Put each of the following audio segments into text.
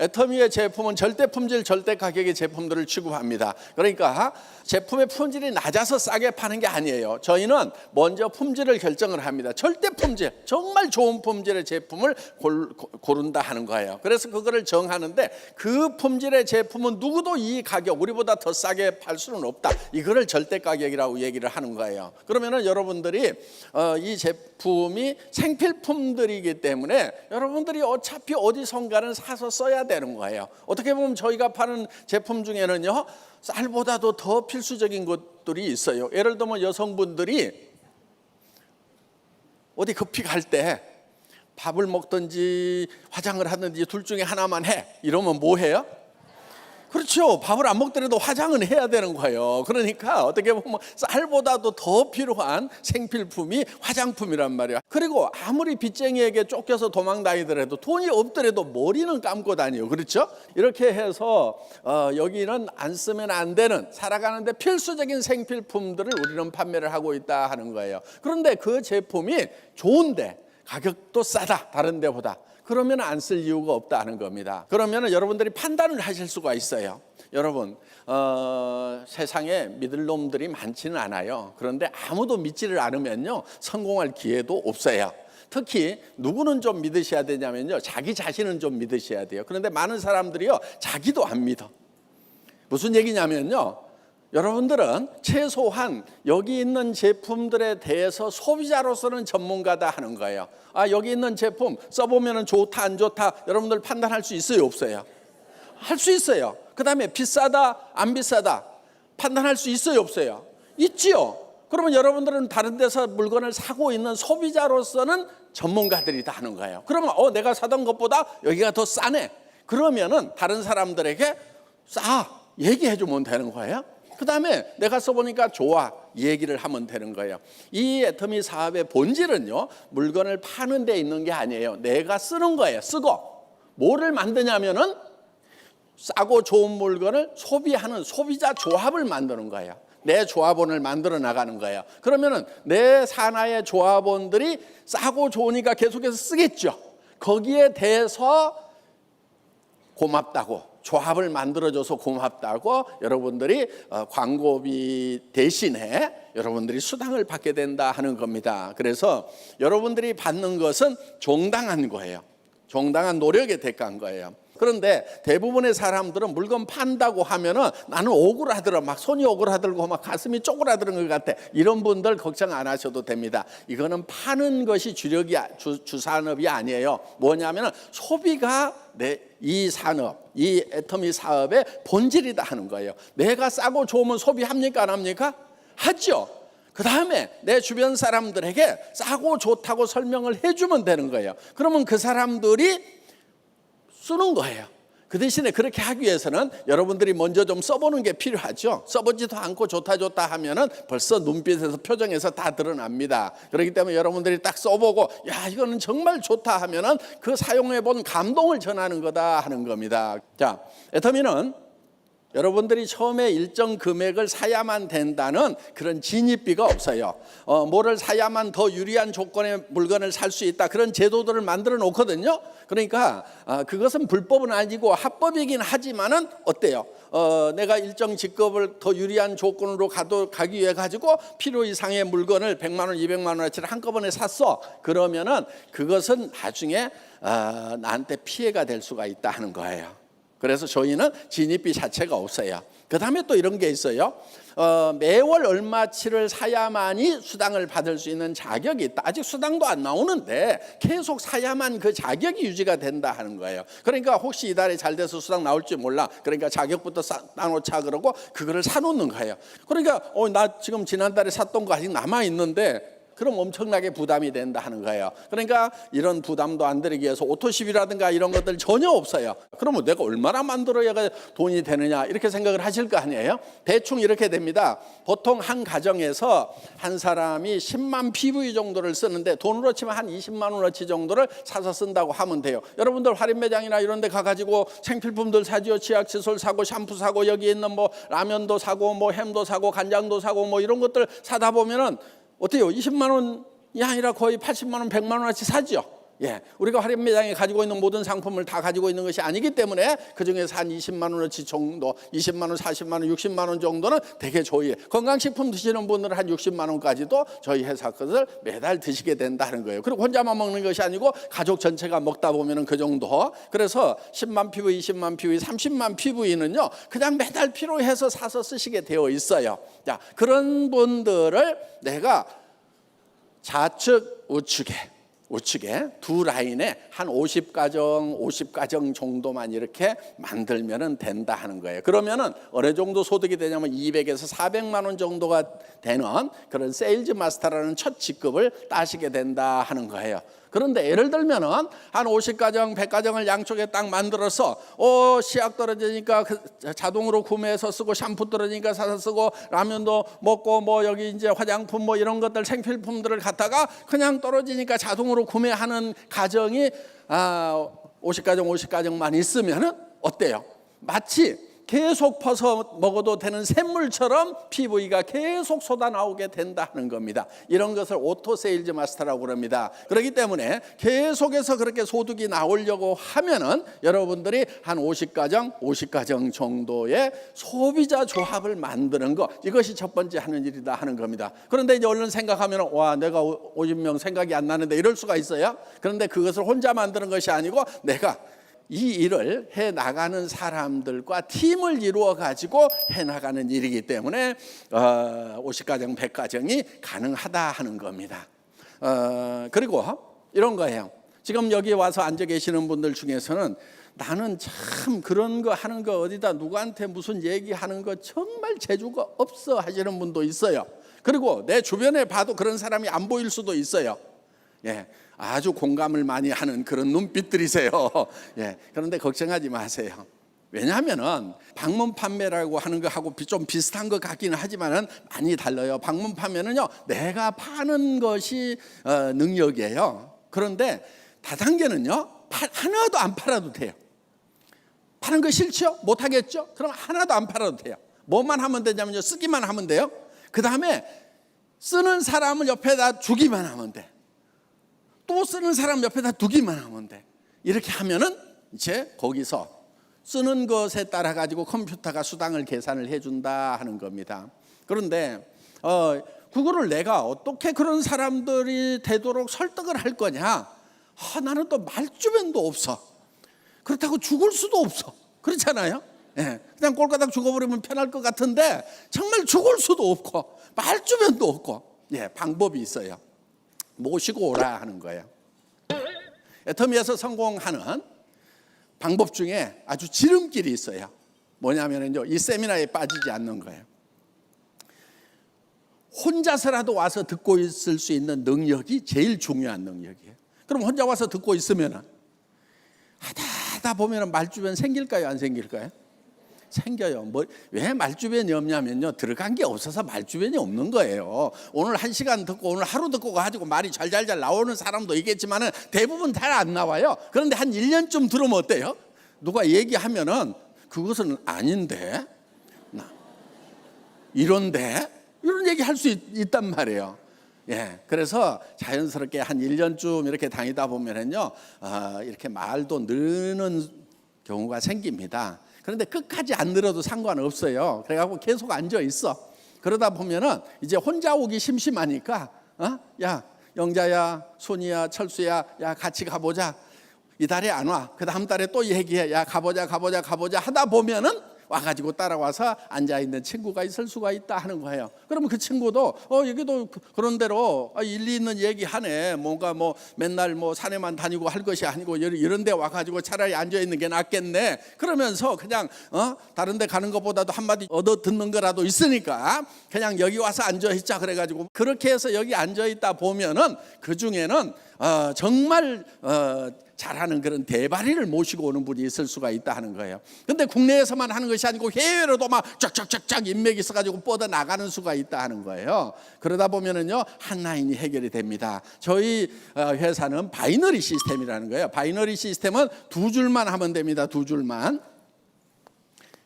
애터미의 제품은 절대 품질, 절대 가격의 제품들을 취급합니다. 그러니까 제품의 품질이 낮아서 싸게 파는 게 아니에요. 저희는 먼저 품질을 결정을 합니다. 절대 품질, 정말 좋은 품질의 제품을 고른다 하는 거예요. 그래서 그거를 정하는데 그 품질의 제품은 누구도 이 가격, 우리보다 더 싸게 팔 수는 없다. 이거를 절대 가격이라고 얘기를 하는 거예요. 그러면은 여러분들이 이 제품이 생필품들이기 때문에 여러분들이 어차피 어디선가는 사서 써야 되는 거예요. 어떻게 보면 저희가 파는 제품 중에는요, 쌀보다도 더 필수적인 것들이 있어요. 예를 들면 여성분들이 어디 급히 갈 때 밥을 먹든지 화장을 하든지 둘 중에 하나만 해. 이러면 뭐 해요? 그렇죠. 밥을 안 먹더라도 화장은 해야 되는 거예요. 그러니까 어떻게 보면 쌀보다도 더 필요한 생필품이 화장품이란 말이에요. 그리고 아무리 빚쟁이에게 쫓겨서 도망 다니더라도 돈이 없더라도 머리는 감고 다녀요. 그렇죠? 이렇게 해서 여기는 안 쓰면 안 되는, 살아가는데 필수적인 생필품들을 우리는 판매를 하고 있다 하는 거예요. 그런데 그 제품이 좋은데 가격도 싸다, 다른 데보다. 그러면 안 쓸 이유가 없다는 겁니다. 그러면 여러분들이 판단을 하실 수가 있어요. 여러분, 세상에 믿을 놈들이 많지는 않아요. 그런데 아무도 믿지를 않으면요, 성공할 기회도 없어요. 특히 누구는 좀 믿으셔야 되냐면요, 자기 자신은 좀 믿으셔야 돼요. 그런데 많은 사람들이요, 자기도 안 믿어. 무슨 얘기냐면요, 여러분들은 최소한 여기 있는 제품들에 대해서 소비자로서는 전문가다 하는 거예요. 여기 있는 제품 써보면 좋다 안 좋다 여러분들 판단할 수 있어요, 없어요? 할 수 있어요. 그 다음에 비싸다 안 비싸다 판단할 수 있어요, 없어요? 있지요. 그러면 여러분들은 다른 데서 물건을 사고 있는 소비자로서는 전문가들이다 하는 거예요. 그러면 내가 사던 것보다 여기가 더 싸네. 그러면은 다른 사람들에게 얘기해 주면 되는 거예요. 그 다음에 내가 써보니까 좋아, 얘기를 하면 되는 거예요. 이 애터미 사업의 본질은요, 물건을 파는 데 있는 게 아니에요. 내가 쓰는 거예요. 쓰고 뭐를 만드냐면은 싸고 좋은 물건을 소비하는 소비자 조합을 만드는 거예요. 내 조합원을 만들어 나가는 거예요. 그러면은 내 산하의 조합원들이 싸고 좋으니까 계속해서 쓰겠죠. 거기에 대해서 고맙다고, 조합을 만들어줘서 고맙다고 여러분들이 광고비 대신에 여러분들이 수당을 받게 된다 하는 겁니다. 그래서 여러분들이 받는 것은 정당한 거예요. 정당한 노력의 대가인 거예요. 그런데 대부분의 사람들은 물건 판다고 하면은 나는 억울하더라, 막 손이 억울하더라고, 막 가슴이 쪼그라드는 것 같아. 이런 분들 걱정 안 하셔도 됩니다. 이거는 파는 것이 주산업이 아니에요. 뭐냐면은 소비가 이 산업, 이 애터미 사업의 본질이다 하는 거예요. 내가 싸고 좋으면 소비합니까, 안 합니까? 하죠. 그 다음에 내 주변 사람들에게 싸고 좋다고 설명을 해주면 되는 거예요. 그러면 그 사람들이 쓰는 거예요. 그 대신에 그렇게 하기 위해서는 여러분들이 먼저 좀 써보는 게 필요하죠. 써보지도 않고 좋다 하면은 벌써 눈빛에서, 표정에서 다 드러납니다. 그렇기 때문에 여러분들이 딱 써보고 야, 이거는 정말 좋다 하면은 그 사용해본 감동을 전하는 거다 하는 겁니다. 자, 애터미는 여러분들이 처음에 일정 금액을 사야만 된다는 그런 진입비가 없어요. 뭐를 사야만 더 유리한 조건의 물건을 살 수 있다, 그런 제도들을 만들어 놓거든요. 그러니까 그것은 불법은 아니고 합법이긴 하지만은 어때요? 내가 일정 직급을 더 유리한 조건으로 가기 위해 가지고 필요 이상의 물건을 100만 원, 200만 원어치를 한꺼번에 샀어. 그러면은 그것은 나중에 나한테 피해가 될 수가 있다 하는 거예요. 그래서 저희는 진입비 자체가 없어요. 그 다음에 또 이런 게 있어요. 매월 얼마치를 사야만이 수당을 받을 수 있는 자격이 있다. 아직 수당도 안 나오는데 계속 사야만 그 자격이 유지가 된다 하는 거예요. 그러니까 혹시 이달에 잘 돼서 수당 나올지 몰라. 그러니까 자격부터 따놓자 그러고 그거를 사놓는 거예요. 그러니까 나 지금 지난달에 샀던 거 아직 남아있는데 그럼 엄청나게 부담이 된다 하는 거예요. 그러니까 이런 부담도 안 들이기 위해서 오토십이라든가 이런 것들 전혀 없어요. 그러면 내가 얼마나 만들어야 돈이 되느냐 이렇게 생각을 하실 거 아니에요. 대충 이렇게 됩니다. 보통 한 가정에서 한 사람이 10만 PV 정도를 쓰는데 돈으로 치면 한 20만 원어치 정도를 사서 쓴다고 하면 돼요. 여러분들 할인 매장이나 이런 데 가가지고 생필품들 사지요. 치약, 칫솔 사고 샴푸 사고 여기 있는 뭐 라면도 사고 뭐 햄도 사고 간장도 사고 뭐 이런 것들 사다 보면은 어때요? 20만 원이 아니라 거의 80만 원, 100만 원어치 사죠. 예, 우리가 화력 매장에 가지고 있는 모든 상품을 다 가지고 있는 것이 아니기 때문에 그중에서 한 20만 원어치 정도, 20만 원, 40만 원, 60만 원 정도는 되게 저희 건강식품 드시는 분들은 한 60만 원까지도 저희 회사 것을 매달 드시게 된다는 거예요. 그리고 혼자만 먹는 것이 아니고 가족 전체가 먹다 보면은 그 정도. 그래서 10만 PV, 20만 PV, 30만 PV는요 그냥 매달 필요해서 사서 쓰시게 되어 있어요. 자, 그런 분들을 내가 좌측, 우측에 두 라인에 한 50가정 정도만 이렇게 만들면 된다 하는 거예요. 그러면은 어느 정도 소득이 되냐면 200에서 400만 원 정도가 되는 그런 세일즈 마스터라는 첫 직급을 따시게 된다 하는 거예요. 그런데 예를 들면은 한 50가정, 100가정을 양쪽에 딱 만들어서 씨앗 떨어지니까 자동으로 구매해서 쓰고, 샴푸 떨어지니까 사서 쓰고, 라면도 먹고, 뭐 여기 이제 화장품 뭐 이런 것들 생필품들을 갖다가 그냥 떨어지니까 자동으로 구매하는 가정이 50가정만 있으면은 어때요? 마치 계속 퍼서 먹어도 되는 샘물처럼 PV가 계속 쏟아나오게 된다는 겁니다. 이런 것을 오토 세일즈 마스터라고 그럽니다. 그렇기 때문에 계속해서 그렇게 소득이 나오려고 하면은 여러분들이 한 50가정 정도의 소비자 조합을 만드는 거, 이것이 첫 번째 하는 일이다 하는 겁니다. 그런데 이제 얼른 생각하면 와, 내가 50명 생각이 안 나는데 이럴 수가 있어요. 그런데 그것을 혼자 만드는 것이 아니고 내가 이 일을 해나가는 사람들과 팀을 이루어 가지고 해나가는 일이기 때문에 50가정, 100가정이 가능하다 하는 겁니다. 그리고 이런 거예요. 지금 여기 와서 앉아 계시는 분들 중에서는 나는 참 그런 거 하는 거 어디다 누구한테 무슨 얘기하는 거 정말 재주가 없어 하시는 분도 있어요. 그리고 내 주변에 봐도 그런 사람이 안 보일 수도 있어요. 예, 아주 공감을 많이 하는 그런 눈빛들이세요. 예, 그런데 걱정하지 마세요. 왜냐하면은 방문 판매라고 하는 거하고 좀 비슷한 것 같기는 하지만은 많이 달라요. 방문 판매는요, 내가 파는 것이 능력이에요. 그런데 다단계는요, 하나도 안 팔아도 돼요. 파는 거 싫죠? 못 하겠죠? 그럼 하나도 안 팔아도 돼요. 뭐만 하면 되냐면요, 쓰기만 하면 돼요. 그 다음에 쓰는 사람을 옆에다 주기만 하면 돼. 또 쓰는 사람 옆에다 두기만 하면 돼. 이렇게 하면은 이제 거기서 쓰는 것에 따라 가지고 컴퓨터가 수당을 계산을 해준다 하는 겁니다. 그런데 그거를 내가 어떻게 그런 사람들이 되도록 설득을 할 거냐? 나는 또 말주변도 없어. 그렇다고 죽을 수도 없어. 그렇잖아요. 예, 그냥 꼴가닥 죽어버리면 편할 것 같은데 정말 죽을 수도 없고 말주변도 없고, 예, 방법이 있어요. 모시고 오라 하는 거예요. 애터미에서 성공하는 방법 중에 아주 지름길이 있어요. 뭐냐면요, 이 세미나에 빠지지 않는 거예요. 혼자서라도 와서 듣고 있을 수 있는 능력이 제일 중요한 능력이에요. 그럼 혼자 와서 듣고 있으면 하다 보면 말주변 생길까요, 안 생길까요? 생겨요. 왜 말주변이 없냐면요, 들어간 게 없어서 말주변이 없는 거예요. 오늘 1시간 듣고 오늘 하루 듣고 가지고 말이 잘 나오는 사람도 있겠지만은 대부분 잘 안 나와요. 그런데 한 1년쯤 들으면 어때요? 누가 얘기하면은 그것은 아닌데, 이런데, 이런 얘기 할 수 있단 말이에요. 예, 그래서 자연스럽게 한 1년쯤 이렇게 다니다 보면은요, 이렇게 말도 느는 경우가 생깁니다. 그런데 끝까지 안 늘어도 상관없어요. 그래갖고 계속 앉아 있어. 그러다 보면은 이제 혼자 오기 심심하니까, 야, 영자야, 손이야, 철수야, 야, 같이 가보자. 이 달에 안 와. 그 다음 달에 또 얘기해. 야, 가보자 하다 보면은 와가지고 따라와서 앉아있는 친구가 있을 수가 있다 하는 거예요. 그러면 그 친구도 여기도 그런 대로 일리 있는 얘기하네. 뭔가 맨날 산에만 다니고 할 것이 아니고 이런 데 와가지고 차라리 앉아있는 게 낫겠네. 그러면서 그냥 다른 데 가는 것보다도 한마디 얻어 듣는 거라도 있으니까 그냥 여기 와서 앉아있자 그래가지고 그렇게 해서 여기 앉아있다 보면은 그 중에는 정말 잘하는 그런 대바리를 모시고 오는 분이 있을 수가 있다 하는 거예요. 근데 국내에서만 하는 것이 아니고 해외로도 막 쫙쫙쫙쫙 인맥이 있어가지고 뻗어 나가는 수가 있다 하는 거예요. 그러다 보면은요, 한 라인이 해결이 됩니다. 저희 회사는 바이너리 시스템이라는 거예요. 바이너리 시스템은 2줄만 하면 됩니다. 2줄만.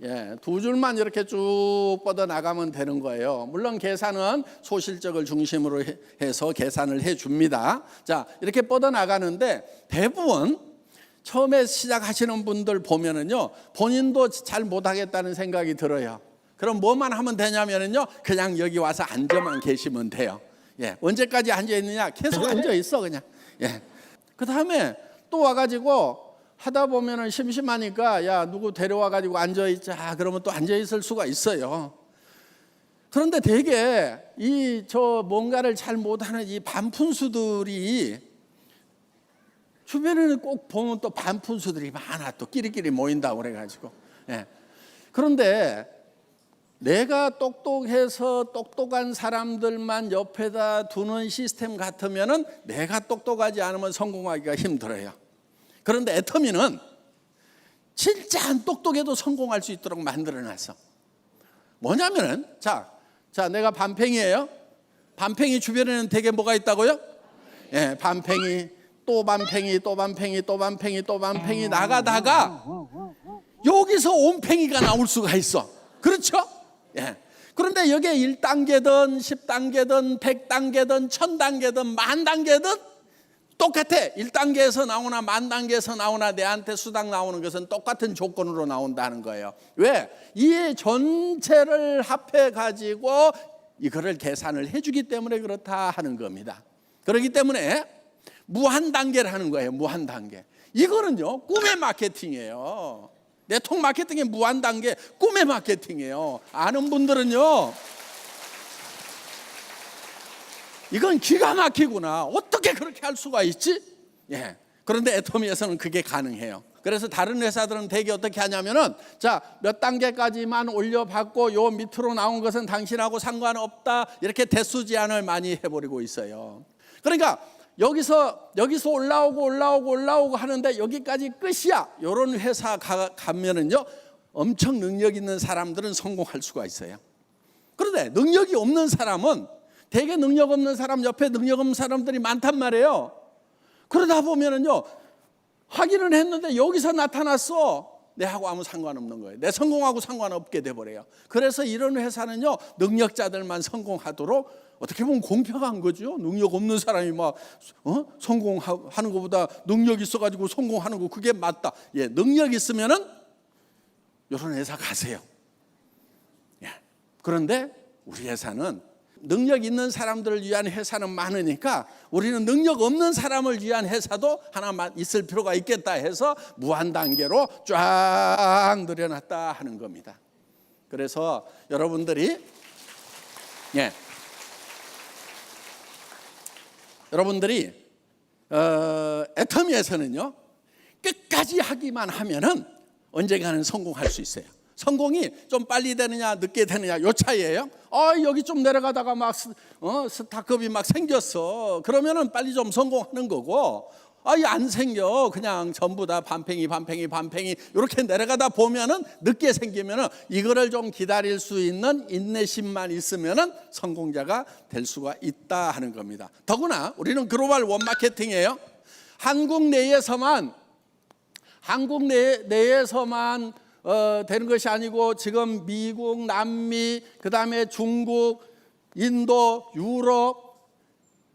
예, 두 줄만 이렇게 쭉 뻗어 나가면 되는 거예요. 물론 계산은 소실적을 중심으로 해서 계산을 해 줍니다. 자, 이렇게 뻗어 나가는데 대부분 처음에 시작하시는 분들 보면은요, 본인도 잘 못하겠다는 생각이 들어요. 그럼 뭐만 하면 되냐면은요, 그냥 여기 와서 앉아만 계시면 돼요. 예, 언제까지 앉아 있느냐? 계속 앉아 있어 그냥. 예. 그 다음에 또 와가지고 하다 보면은 심심하니까 야 누구 데려와 가지고 앉아 있자 그러면 또 앉아 있을 수가 있어요. 그런데 되게 이 저 뭔가를 잘 못하는 이 반푼수들이 주변에는 꼭 보면 또 반푼수들이 많아, 또 끼리끼리 모인다고 그래가지고. 예. 그런데 내가 똑똑해서 똑똑한 사람들만 옆에다 두는 시스템 같으면은 내가 똑똑하지 않으면 성공하기가 힘들어요. 그런데 애터미는 진짜 안 똑똑해도 성공할 수 있도록 만들어놨어. 뭐냐면은 자 내가 반팽이에요. 반팽이 주변에는 되게 뭐가 있다고요? 예, 반팽이 또 반팽이 또 반팽이 또 반팽이 또 반팽이 나가다가 여기서 온팽이가 나올 수가 있어. 그렇죠? 예. 그런데 여기에 1단계든 10단계든 100단계든 1000단계든 10,000단계든 똑같아. 1단계에서 나오나 10,000단계에서 나오나 내한테 수당 나오는 것은 똑같은 조건으로 나온다는 거예요. 왜? 이 전체를 합해 가지고 이거를 계산을 해주기 때문에 그렇다 하는 겁니다. 그렇기 때문에 무한단계를 하는 거예요. 무한단계. 이거는요 꿈의 마케팅이에요. 네트워크 마케팅의 무한단계 꿈의 마케팅이에요. 아는 분들은요 이건 기가 막히구나. 어떻게 그렇게 할 수가 있지? 예. 그런데 애터미에서는 그게 가능해요. 그래서 다른 회사들은 되게 어떻게 하냐면은 자, 몇 단계까지만 올려받고 요 밑으로 나온 것은 당신하고 상관없다. 이렇게 대수 제한을 많이 해버리고 있어요. 그러니까 여기서 올라오고 하는데 여기까지 끝이야. 이런 회사 가면은요 엄청 능력 있는 사람들은 성공할 수가 있어요. 그런데 능력이 없는 사람은 되게 능력 없는 사람 옆에 능력 없는 사람들이 많단 말이에요. 그러다 보면은요 하기는 했는데 여기서 나타났어. 내하고 아무 상관없는 거예요. 내 성공하고 상관없게 돼버려요. 그래서 이런 회사는요 능력자들만 성공하도록 어떻게 보면 공평한 거죠. 능력 없는 사람이 막 성공하는 것보다 능력 있어가지고 성공하는 거 그게 맞다. 예, 능력 있으면은 이런 회사 가세요. 예. 그런데 우리 회사는 능력 있는 사람들을 위한 회사는 많으니까 우리는 능력 없는 사람을 위한 회사도 하나만 있을 필요가 있겠다 해서 무한단계로 쫙 늘여놨다 하는 겁니다. 그래서 여러분들이 애터미에서는요 끝까지 하기만 하면은 언젠가는 성공할 수 있어요. 성공이 좀 빨리 되느냐 늦게 되느냐 요 차이예요. 여기 좀 내려가다가 막 스타급이 막 생겼어. 그러면은 빨리 좀 성공하는 거고 안 생겨. 그냥 전부 다 반팽이 이렇게 내려가다 보면은 늦게 생기면은 이거를 좀 기다릴 수 있는 인내심만 있으면은 성공자가 될 수가 있다 하는 겁니다. 더구나 우리는 글로벌 원마케팅이에요. 한국 내에서만 되는 것이 아니고 지금 미국, 남미, 그 다음에 중국, 인도, 유럽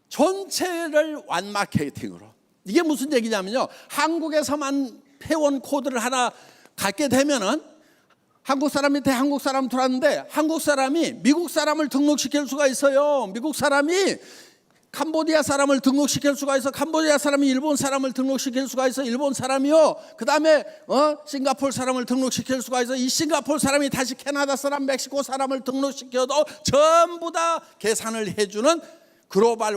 전체를 완마케팅으로. 이게 무슨 얘기냐면요 한국에서만 회원 코드를 하나 갖게 되면은 한국 사람이 한국 사람 들어왔는데 한국 사람이 미국 사람을 등록시킬 수가 있어요. 미국 사람이 캄보디아 사람을 등록시킬 수가 있어. 캄보디아 사람이 일본 사람을 등록시킬 수가 있어. 일본 사람이요. 그 다음에 싱가포르 사람을 등록시킬 수가 있어. 이 싱가포르 사람이 다시 캐나다 사람, 멕시코 사람을 등록시켜도 전부 다 계산을 해주는 글로벌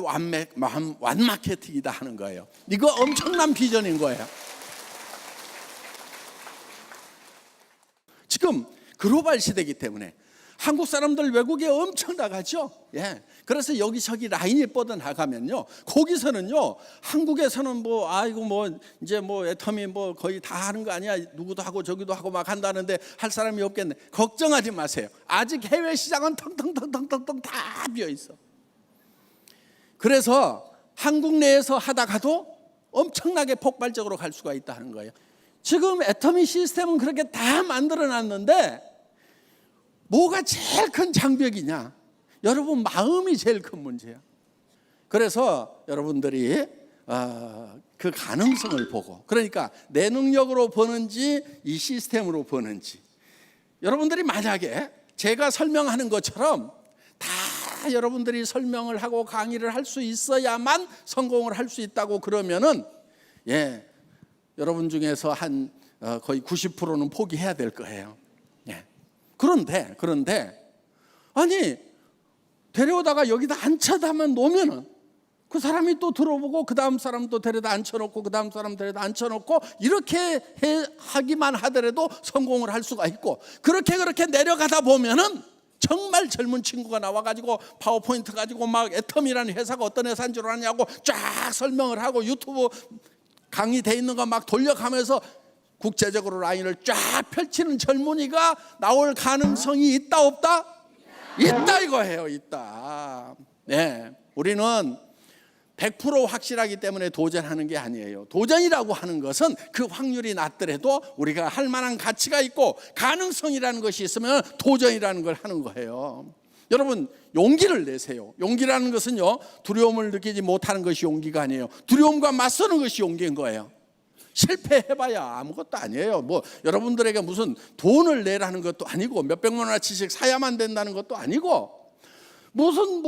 완마케팅이다 하는 거예요. 이거 엄청난 비전인 거예요. 지금 글로벌 시대이기 때문에 한국 사람들 외국에 엄청 나가죠. 예. 그래서 여기저기 라인이 뻗어 나가면요. 거기서는요. 한국에서는 이제 애터미 거의 다 하는 거 아니야. 누구도 하고 저기도 하고 막 한다는데 할 사람이 없겠네. 걱정하지 마세요. 아직 해외 시장은 텅텅텅텅텅 다 비어 있어. 그래서 한국 내에서 하다가도 엄청나게 폭발적으로 갈 수가 있다는 거예요. 지금 애터미 시스템은 그렇게 다 만들어 놨는데 뭐가 제일 큰 장벽이냐? 여러분 마음이 제일 큰 문제야. 그래서 여러분들이 그 가능성을 보고, 그러니까 내 능력으로 버는지 이 시스템으로 버는지, 여러분들이 만약에 제가 설명하는 것처럼 다 여러분들이 설명을 하고 강의를 할 수 있어야만 성공을 할 수 있다고 그러면은 여러분 중에서 한 거의 90%는 포기해야 될 거예요. 그런데 아니 데려오다가 여기다 앉혀다만 놓으면은 그 사람이 또 들어보고 그 다음 사람 또 데려다 앉혀놓고 그 다음 사람 데려다 앉혀놓고 이렇게 하기만 하더라도 성공을 할 수가 있고, 그렇게 내려가다 보면은 정말 젊은 친구가 나와가지고 파워포인트 가지고 막 애텀이라는 회사가 어떤 회사인 줄 아냐고 쫙 설명을 하고 유튜브 강의돼 있는 거 막 돌려가면서 국제적으로 라인을 쫙 펼치는 젊은이가 나올 가능성이 있다 없다? 있다 이거예요. 있다. 우리는 100% 확실하기 때문에 도전하는 게 아니에요. 도전이라고 하는 것은 그 확률이 낮더라도 우리가 할 만한 가치가 있고 가능성이라는 것이 있으면 도전이라는 걸 하는 거예요. 여러분 용기를 내세요. 용기라는 것은요, 두려움을 느끼지 못하는 것이 용기가 아니에요. 두려움과 맞서는 것이 용기인 거예요. 실패해봐야 아무것도 아니에요. 뭐 여러분들에게 무슨 돈을 내라는 것도 아니고 몇백만 원어치씩 사야만 된다는 것도 아니고 무슨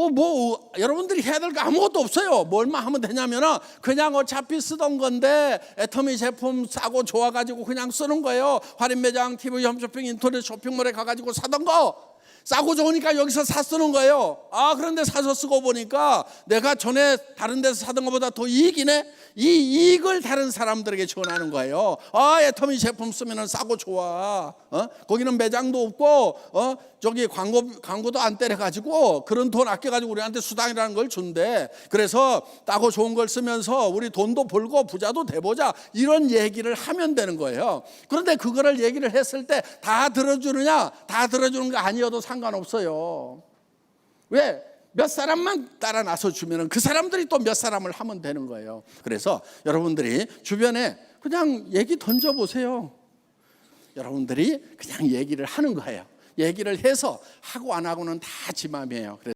여러분들이 해야 될 거 아무것도 없어요. 뭐만 하면 되냐면은 그냥 어차피 쓰던 건데 애터미 제품 싸고 좋아가지고 그냥 쓰는 거예요. 할인 매장, TV 홈쇼핑, 인터넷 쇼핑몰에 가가지고 사던 거 싸고 좋으니까 여기서 사 쓰는 거예요. 그런데 사서 쓰고 보니까 내가 전에 다른 데서 사던 것보다 더 이익이네. 이 이익을 다른 사람들에게 전하는 거예요. 애터미 제품 쓰면은 싸고 좋아. 거기는 매장도 없고 저기 광고도 안 때려가지고 그런 돈 아껴가지고 우리한테 수당이라는 걸 준대. 그래서 싸고 좋은 걸 쓰면서 우리 돈도 벌고 부자도 돼보자, 이런 얘기를 하면 되는 거예요. 그런데 그거를 얘기를 했을 때 다 들어주느냐? 다 들어주는 거 아니어도 상관없어요. 왜? 몇 사람만 따라 나서 주면은 그 사람들이 또 몇 사람을 하면 되는 거예요. 그래서 여러분들이 주변에 그냥 얘기 던져보세요. 여러분들이 그냥 얘기를 하는 거예요. 얘기를 해서 하고 안 하고는 다 지 맘이에요.